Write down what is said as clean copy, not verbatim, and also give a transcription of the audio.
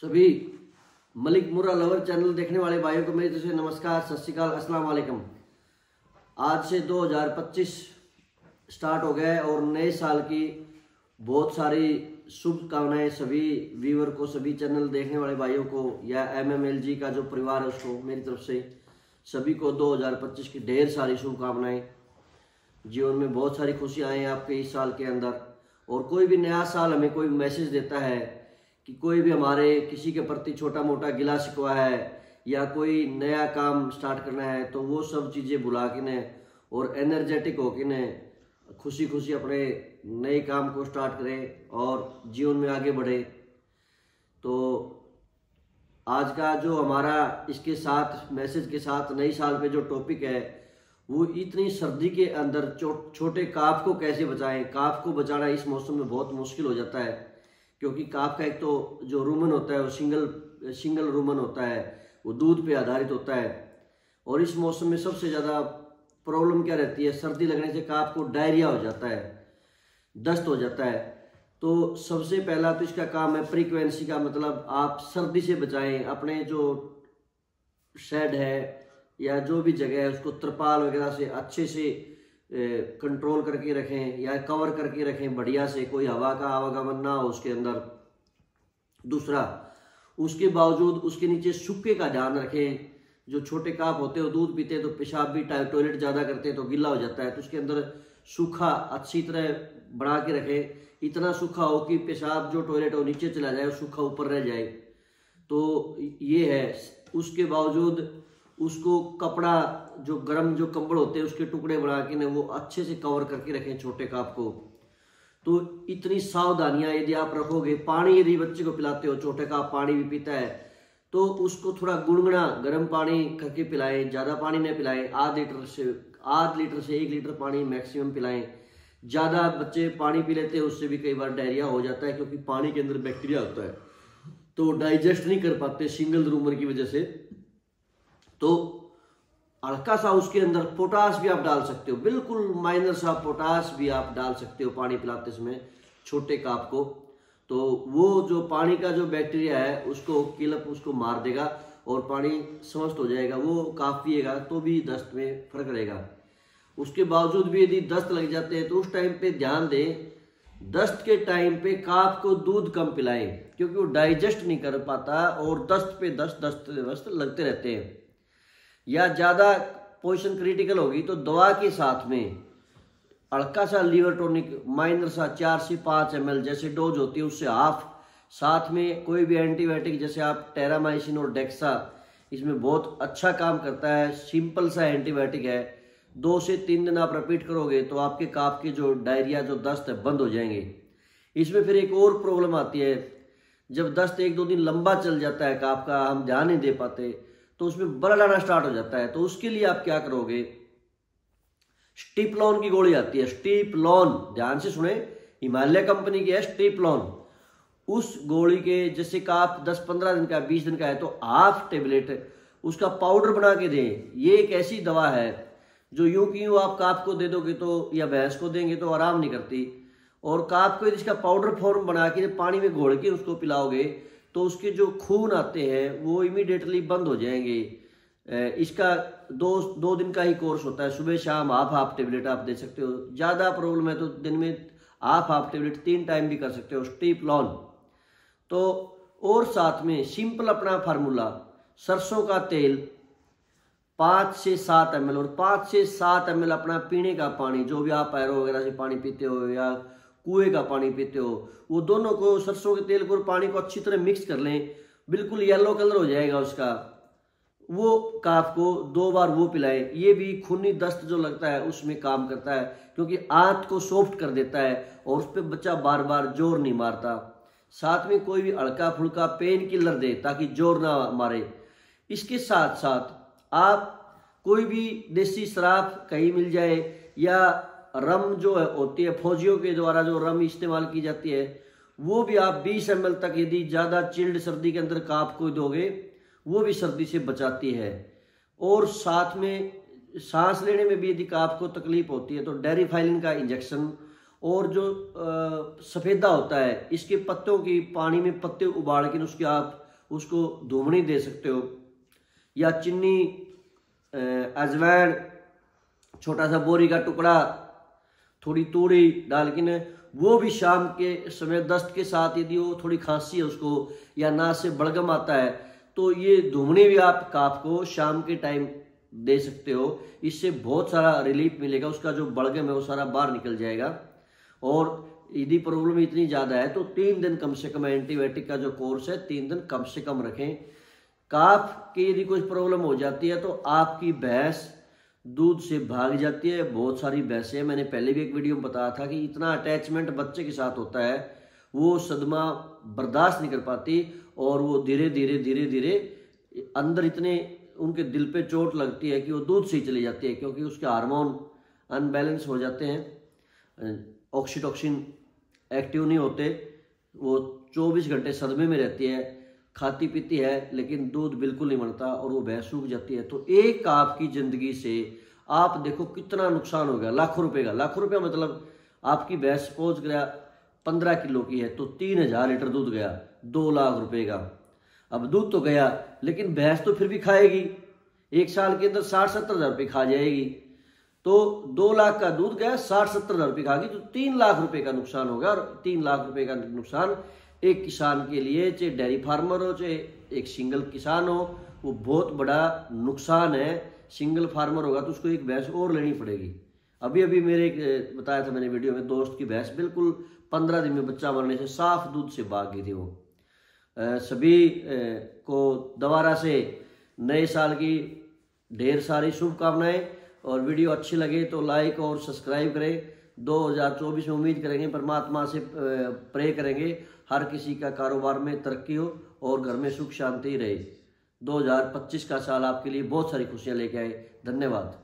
सभी मलिक मुर्रा lover channel देखने वाले भाइयों को मेरी तरफ से नमस्कार, सत श्री अकाल, अस्सलाम वालेकुम। आज से 2025 स्टार्ट हो गया है और नए साल की बहुत सारी शुभकामनाएं सभी व्यूअर को, सभी चैनल देखने वाले भाइयों को या MMLG का जो परिवार है उसको मेरी तरफ से सभी को 2025 की ढेर सारी शुभकामनाएं। जीवन में बहुत सारी खुशियाँ आए आपके इस साल के अंदर। और कोई भी नया साल हमें कोई मैसेज देता है कि कोई भी हमारे किसी के प्रति छोटा मोटा गिला शिकवा है या कोई नया काम स्टार्ट करना है, तो वो सब चीज़ें भुला के ने और एनर्जेटिक होके ने खुशी खुशी अपने नए काम को स्टार्ट करें और जीवन में आगे बढ़े। तो आज का जो हमारा इसके साथ मैसेज के साथ नई साल पे जो टॉपिक है वो इतनी सर्दी के अंदर छोटे काफ को कैसे बचाएं। काफ को बचाना इस मौसम में बहुत मुश्किल हो जाता है, क्योंकि काफ का एक तो जो रूमन होता है वो सिंगल रूमन होता है, वो दूध पे आधारित होता है। और इस मौसम में सबसे ज़्यादा प्रॉब्लम क्या रहती है, सर्दी लगने से काफ को डायरिया हो जाता है, दस्त हो जाता है। तो सबसे पहला तो इसका काम है फ्रीक्वेंसी का, मतलब आप सर्दी से बचाएं। अपने जो शेड है या जो भी जगह है उसको त्रिपाल वगैरह से अच्छे से कंट्रोल करके रखें या कवर करके रखें बढ़िया से, कोई हवा का आवागमन ना हो उसके अंदर। दूसरा, उसके बावजूद उसके नीचे सूखे का ध्यान रखें। जो छोटे काफ होते हैं दूध पीते हैं तो पेशाब भी टॉयलेट ज़्यादा करते हैं तो गिला हो जाता है, तो उसके अंदर सूखा अच्छी तरह बना के रखें। इतना सूखा हो कि पेशाब जो टॉयलेट हो नीचे चला जाए और सूखा ऊपर रह जाए, तो ये है। उसके बावजूद उसको कपड़ा जो गर्म जो कंबल होते हैं उसके टुकड़े बना के ना वो अच्छे से कवर करके रखें छोटे काफ को। तो इतनी सावधानियां यदि आप रखोगे। पानी यदि बच्चे को पिलाते हो, छोटे काफ पानी भी पीता है, तो उसको थोड़ा गुनगुना गर्म पानी करके पिलाएं, ज़्यादा पानी नहीं पिलाएं। आध लीटर से 1 लीटर पानी मैक्सिमम पिलाएं। ज़्यादा बच्चे पानी पी लेते हैं उससे भी कई बार डायरिया हो जाता है, क्योंकि पानी के अंदर बैक्टीरिया होता है तो डाइजेस्ट नहीं कर पाते सिंगल रूमर की वजह से। तो हल्का सा उसके अंदर पोटास भी आप डाल सकते हो, बिल्कुल माइनर सा पोटास भी आप डाल सकते हो पानी पिलाते समय छोटे काफ को। तो वो जो पानी का जो बैक्टीरिया है उसको उसको मार देगा और पानी समस्त हो जाएगा। वो काफ पिएगा तो भी दस्त में फर्क रहेगा। उसके बावजूद भी यदि दस्त लग जाते हैं तो उस टाइम पे ध्यान दें, दस्त के टाइम पे काफ को दूध कम पिलाएं, क्योंकि वो डाइजेस्ट नहीं कर पाता और दस्त पे दस्त लगते रहते हैं। या ज़्यादा पोजीशन क्रिटिकल होगी तो दवा के साथ में हल्का सा लीवर टॉनिक माइनर सा 4 से 5 ml जैसे डोज होती है उससे हाफ, साथ में कोई भी एंटीबायोटिक जैसे आप टेरामाइसिन और डेक्सा, इसमें बहुत अच्छा काम करता है, सिंपल सा एंटीबायोटिक है। 2 से 3 दिन आप रिपीट करोगे तो आपके काफ के जो डायरिया जो दस्त है बंद हो जाएंगे। इसमें फिर एक और प्रॉब्लम आती है, जब दस्त 1-2 दिन लंबा चल जाता है काफ का, हम ध्यान नहीं दे पाते तो उसमें ब्लड आना स्टार्ट हो जाता है। तो उसके लिए आप क्या करोगे, स्टिपलॉन की गोली आती है, स्टिपलॉन, ध्यान से सुने, हिमालय कंपनी की है स्टिपलॉन। उस गोली के जैसे का आप 10-15 दिन का 20 दिन का है तो हाफ टेबलेट उसका पाउडर बना के दें। ये एक ऐसी दवा है जो यूं की यूं आप काफ को दे दोगे तो या भैंस को देंगे तो आराम नहीं करती, और काफ को इसका पाउडर फॉर्म बना के पानी में घोल के उसको पिलाओगे तो उसके जो खून आते हैं वो इमीडिएटली बंद हो जाएंगे। इसका 2 दिन का ही कोर्स होता है, सुबह शाम हाफ टेबलेट आप दे सकते हो। ज़्यादा प्रॉब्लम है तो दिन में हाफ टेबलेट 3 टाइम भी कर सकते हो, स्टिपलॉन। तो और साथ में सिंपल अपना फार्मूला, सरसों का तेल 5 से 7 ml और 5 से 7 ml अपना पीने का पानी, जो भी आप पैरों वगैरह से पानी पीते हो या कुएं का पानी पीते हो, वो दोनों को, सरसों के तेल को और पानी को अच्छी तरह मिक्स कर लें, बिल्कुल येलो कलर हो जाएगा उसका। वो काफ को 2 बार वो पिलाएं। ये भी खूनी दस्त जो लगता है उसमें काम करता है, क्योंकि आंत को सॉफ्ट कर देता है और उस पर बच्चा बार बार जोर नहीं मारता। साथ में कोई भी हल्का फुल्का पेन किलर दे ताकि जोर ना मारे। इसके साथ साथ आप कोई भी देसी शराब कहीं मिल जाए या रम जो है होती है फौजियों के द्वारा जो रम इस्तेमाल की जाती है, वो भी आप 20 ml तक यदि ज़्यादा चिल्ड सर्दी के अंदर काफ को दोगे वो भी सर्दी से बचाती है। और साथ में सांस लेने में भी यदि काफ को तकलीफ होती है तो डेरिफाइलिन का इंजेक्शन, और जो सफ़ेदा होता है इसके पत्तों की पानी में पत्ते उबाल के उसके आप उसको धूमनी दे सकते हो, या चीनी, अजवाइन, छोटा सा बोरी का टुकड़ा, थोड़ी तूड़ी डाल के न वो भी शाम के समय दस्त के साथ, यदि वो थोड़ी खांसी है उसको या नाक से बलगम आता है तो ये धूमनी भी आप काफ को शाम के टाइम दे सकते हो। इससे बहुत सारा रिलीफ मिलेगा, उसका जो बलगम है वो सारा बाहर निकल जाएगा। और यदि प्रॉब्लम इतनी ज़्यादा है तो 3 दिन कम से कम एंटीबायोटिक का जो कोर्स है 3 दिन कम से कम रखें। काफ की यदि कोई प्रॉब्लम हो जाती है तो आपकी भैंस दूध से भाग जाती है। बहुत सारी भैंसें, मैंने पहले भी एक वीडियो में बताया था कि इतना अटैचमेंट बच्चे के साथ होता है, वो सदमा बर्दाश्त नहीं कर पाती और वो धीरे धीरे अंदर इतने उनके दिल पे चोट लगती है कि वो दूध से ही चली जाती है, क्योंकि उसके हार्मोन अनबैलेंस हो जाते हैं, ऑक्सीटोसिन एक्टिव नहीं होते, वो 24 घंटे सदमे में रहती है, खाती पीती है लेकिन दूध बिल्कुल नहीं बनता और वो भैंस सूख जाती है। तो एक आपकी ज़िंदगी से आप देखो कितना नुकसान हो गया, लाखों रुपए का। लाखों रुपया मतलब आपकी भैंस पहुँच गया 15 किलो की है तो 3000 लीटर दूध गया, 2 लाख रुपए का। अब दूध तो गया लेकिन भैंस तो फिर भी खाएगी, 1 साल के अंदर 60-70 हज़ार रुपये खा जाएगी। तो 2 लाख का दूध गया, 60-70 हज़ार रुपये खागी तो 3 लाख रुपए का नुकसान होगा। और 3 लाख रुपए का नुकसान एक किसान के लिए, चाहे डेयरी फार्मर हो चाहे एक सिंगल किसान हो, वो बहुत बड़ा नुकसान है। सिंगल फार्मर होगा तो उसको एक भैंस और लेनी पड़ेगी। अभी मेरे बताया था मैंने वीडियो में, दोस्त की भैंस बिल्कुल 15 दिन में बच्चा मरने से साफ दूध से भाग गई थी। वो सभी को दोबारा से नए साल की ढेर सारी शुभकामनाएं, और वीडियो अच्छी लगे तो लाइक और सब्सक्राइब करें। 2024 में उम्मीद करेंगे, परमात्मा से प्रे करेंगे हर किसी का कारोबार में तरक्की हो और घर में सुख शांति रहे। 2025 का साल आपके लिए बहुत सारी खुशियां लेके आए। धन्यवाद।